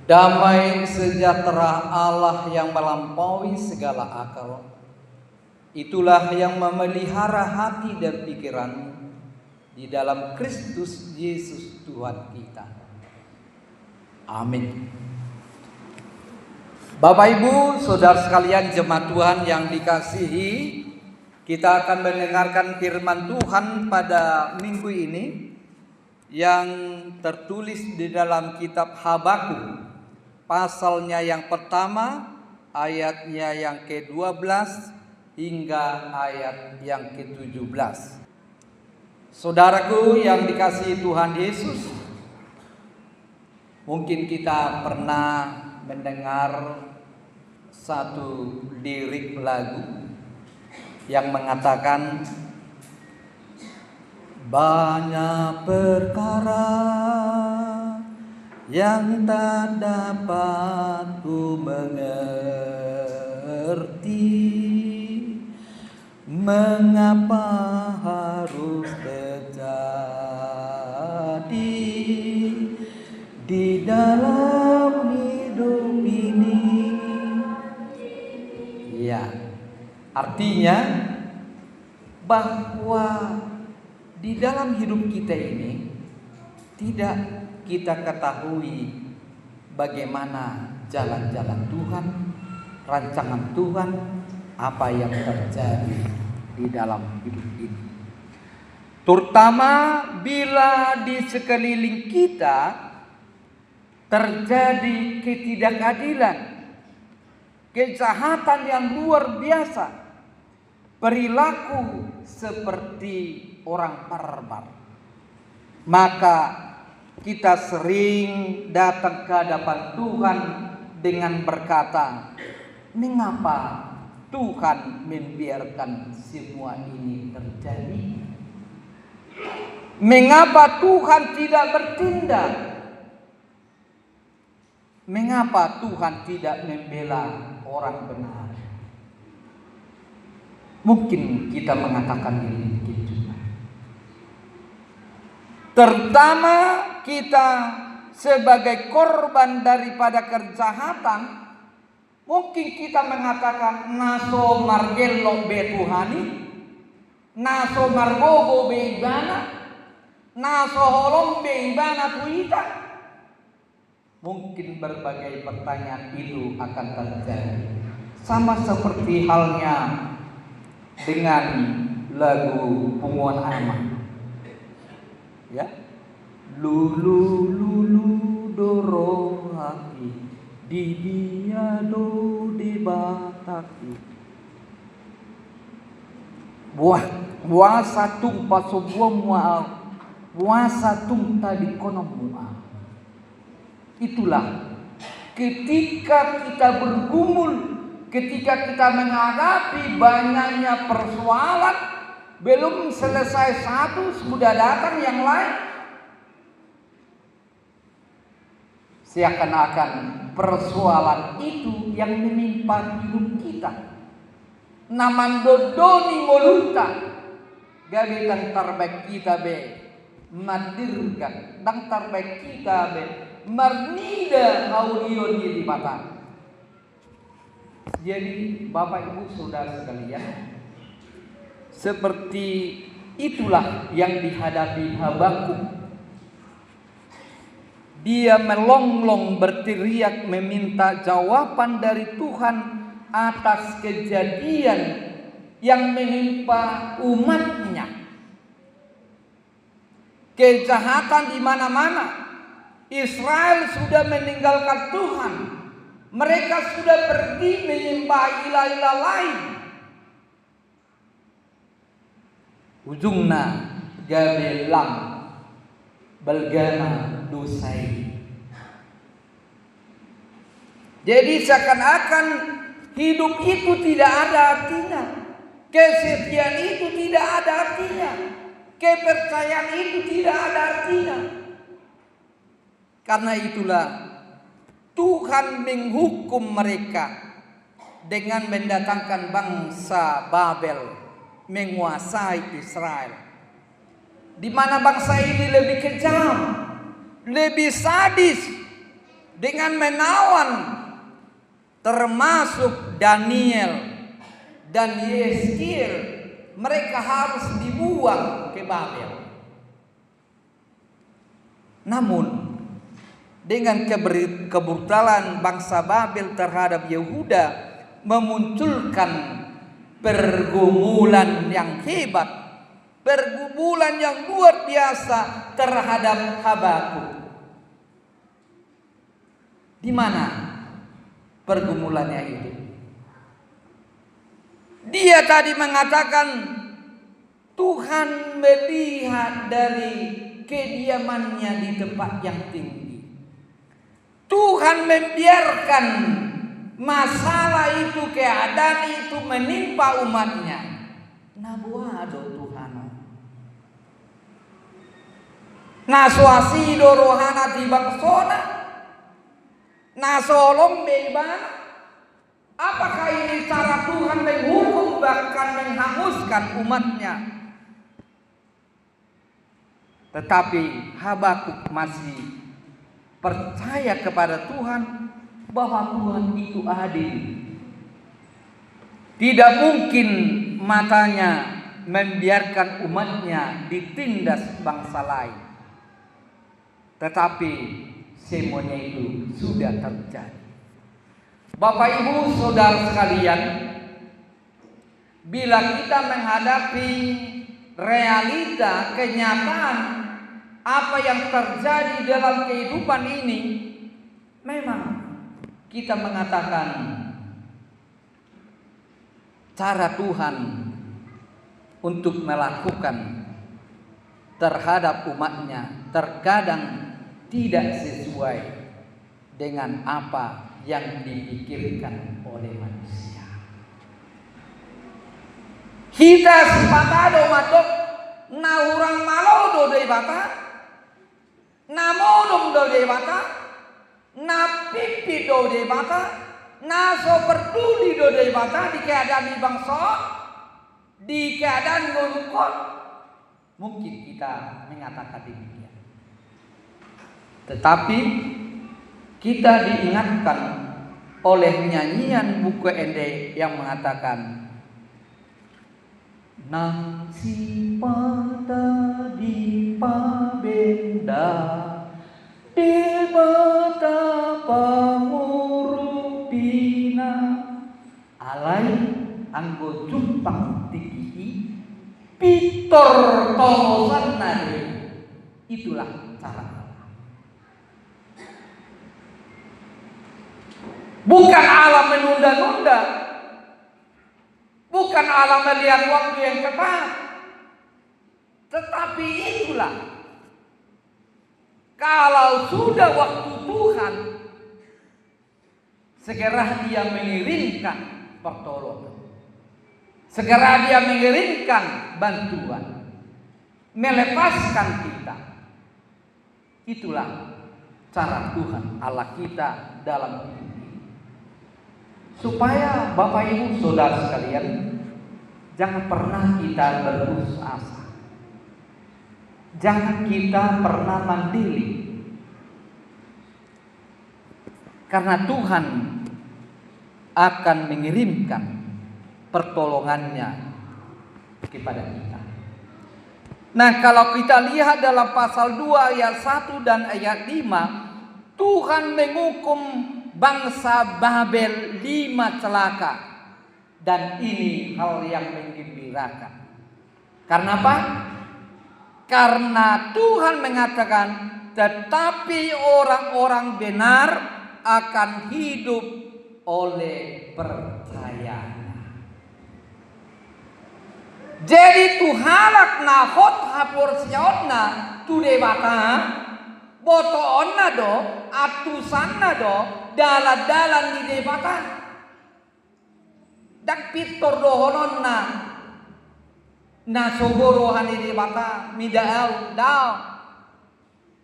Damai sejahtera Allah yang melampaui segala akal, itulah yang memelihara hati dan pikiranmu di dalam Kristus Yesus Tuhan kita. Amin. Bapak Ibu, saudara sekalian jemaat Tuhan yang dikasihi, kita akan mendengarkan firman Tuhan pada minggu ini yang tertulis di dalam kitab Habakuk, pasalnya yang pertama, ayatnya yang ke-12 hingga ayat yang ke-17. Saudaraku yang dikasihi Tuhan Yesus, mungkin kita pernah mendengar satu lirik lagu yang mengatakan, banyak perkara yang tak dapat ku mengerti, mengapa harus terjadi di dalam hidup ini. Ya, artinya bahwa di dalam hidup kita ini tidak kita ketahui bagaimana jalan-jalan Tuhan, rancangan Tuhan, apa yang terjadi di dalam hidup ini. Terutama bila di sekeliling kita terjadi ketidakadilan, kejahatan yang luar biasa, perilaku seperti orang barbar, maka kita sering datang ke hadapan Tuhan dengan berkata, mengapa Tuhan membiarkan semua ini terjadi? Mengapa Tuhan tidak bertindak? Mengapa Tuhan tidak membela orang benar? Mungkin kita mengatakan ini begitu. Terutama kita sebagai korban daripada kejahatan, mungkin kita mengatakan naso margello be Tuhani, naso margogo be ibana, naso holom be ibana tuita. Mungkin berbagai pertanyaan itu akan terjadi. Sama seperti halnya dengan lagu Punguan Aman. Ya, lulu lulu doro hati di dia do di bataki. Buah satu paso buah mual, buah satu tadi kono mual. Itulah ketika kita bergumul, ketika kita menghadapi banyaknya persoalan, belum selesai satu sudah datang yang lain. Seakan-akan persoalan itu yang menimpa hidup kita. Namandodoni molunta, gabi tang terbaik kita be, madirkan tang terbaik kita be, marnida aulion di batang. Jadi Bapak Ibu Saudara sekalian, seperti itulah yang dihadapi Habakuk. Dia melonglong berteriak meminta jawaban dari Tuhan atas kejadian yang menimpa umatnya. Kejahatan di mana-mana. Israel sudah meninggalkan Tuhan. Mereka sudah pergi menyembah ilah-ilah lain. Ujungna gabelang belgana dosai. Jadi seakan-akan hidup itu tidak ada artinya. Kesetiaan itu tidak ada artinya. Kepercayaan itu tidak ada artinya. Karena itulah Tuhan menghukum mereka dengan mendatangkan bangsa Babel menguasai Israel. Di mana bangsa ini lebih kejam, lebih sadis, dengan menawan termasuk Daniel dan Yeskiel, mereka harus dibuang ke Babel. Namun dengan kebrutalan bangsa Babel terhadap Yehuda memunculkan pergumulan yang hebat, pergumulan yang luar biasa terhadap Habakuk. Di mana pergumulannya itu? Dia tadi mengatakan Tuhan melihat dari kediamannya di tempat yang tinggi. Tuhan membiarkan masalah itu, keadaan itu menimpa umatnya. Nabuado Tuhan. Nasuasi dorohana tibang sona. Nasolong beibana. Apakah ini cara Tuhan menghukum bahkan menghanguskan umatnya? Tetapi Habakuk masih percaya kepada Tuhan bahwa Tuhan itu adil. Tidak mungkin matanya membiarkan umatnya ditindas bangsa lain. Tetapi semuanya itu sudah terjadi. Bapak Ibu Saudara sekalian, bila kita menghadapi realita, kenyataan apa yang terjadi dalam kehidupan ini, memang kita mengatakan cara Tuhan untuk melakukan terhadap umatnya terkadang tidak sesuai dengan apa yang dipikirkan oleh manusia. Kita sipatado matok na urang malodo dei bata, na modom do dei bata, na pipi do dei bata, na so peduli do dei bata di keadaan di bangsa, di keadaan golukot. Mungkin kita mengatakan demikian. Tetapi kita diingatkan oleh nyanyian buku Ende yang mengatakan nang si pata di pabenda di mata pamurupina alai anggo jumpang tiki pitor tolosan nade. Itulah cara. Bukan Allah menunda-nunda, bukan Allah melihat waktu yang tepat, tetapi itulah kalau sudah waktu Tuhan, segera Dia mengirimkan pertolongan, segera Dia mengirimkan bantuan, melepaskan kita. Itulah cara Tuhan Allah kita dalam hidup. Supaya Bapak Ibu Saudara sekalian, jangan pernah kita berputus asa. Jangan kita pernah mandiri. Karena Tuhan akan mengirimkan pertolongannya kepada kita. Nah, kalau kita lihat dalam pasal 2 ayat 1 dan ayat 5, Tuhan menghukum bangsa Babel 5 celaka, dan ini hal yang menggembirakan. Karena apa? Karena Tuhan mengatakan, tetapi orang-orang benar akan hidup oleh percayanya. Jadi Tuhalak nahot hapur siotna tudebata boto onna do atusanna do dalan-dalan di debata dak pitor dohononna na sogorohan di debata midaau dao,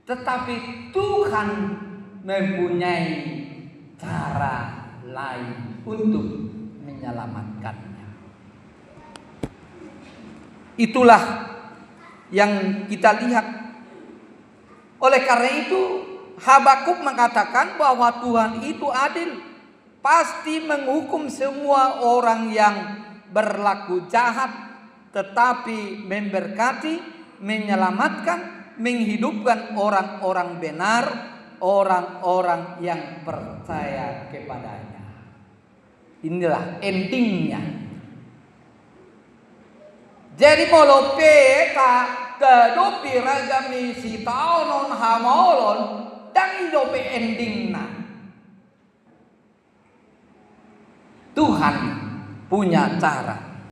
tetapi Tuhan mempunyai cara lain untuk menyelamatkannya. Itulah yang kita lihat. Oleh karena itu Habakuk mengatakan bahwa Tuhan itu adil, pasti menghukum semua orang yang berlaku jahat, tetapi memberkati, menyelamatkan, menghidupkan orang-orang benar, orang-orang yang percaya kepadanya. Inilah endingnya. Jadi molope ka kedopi ragami si taonon hamolon dan hidup endingna. Tuhan punya cara.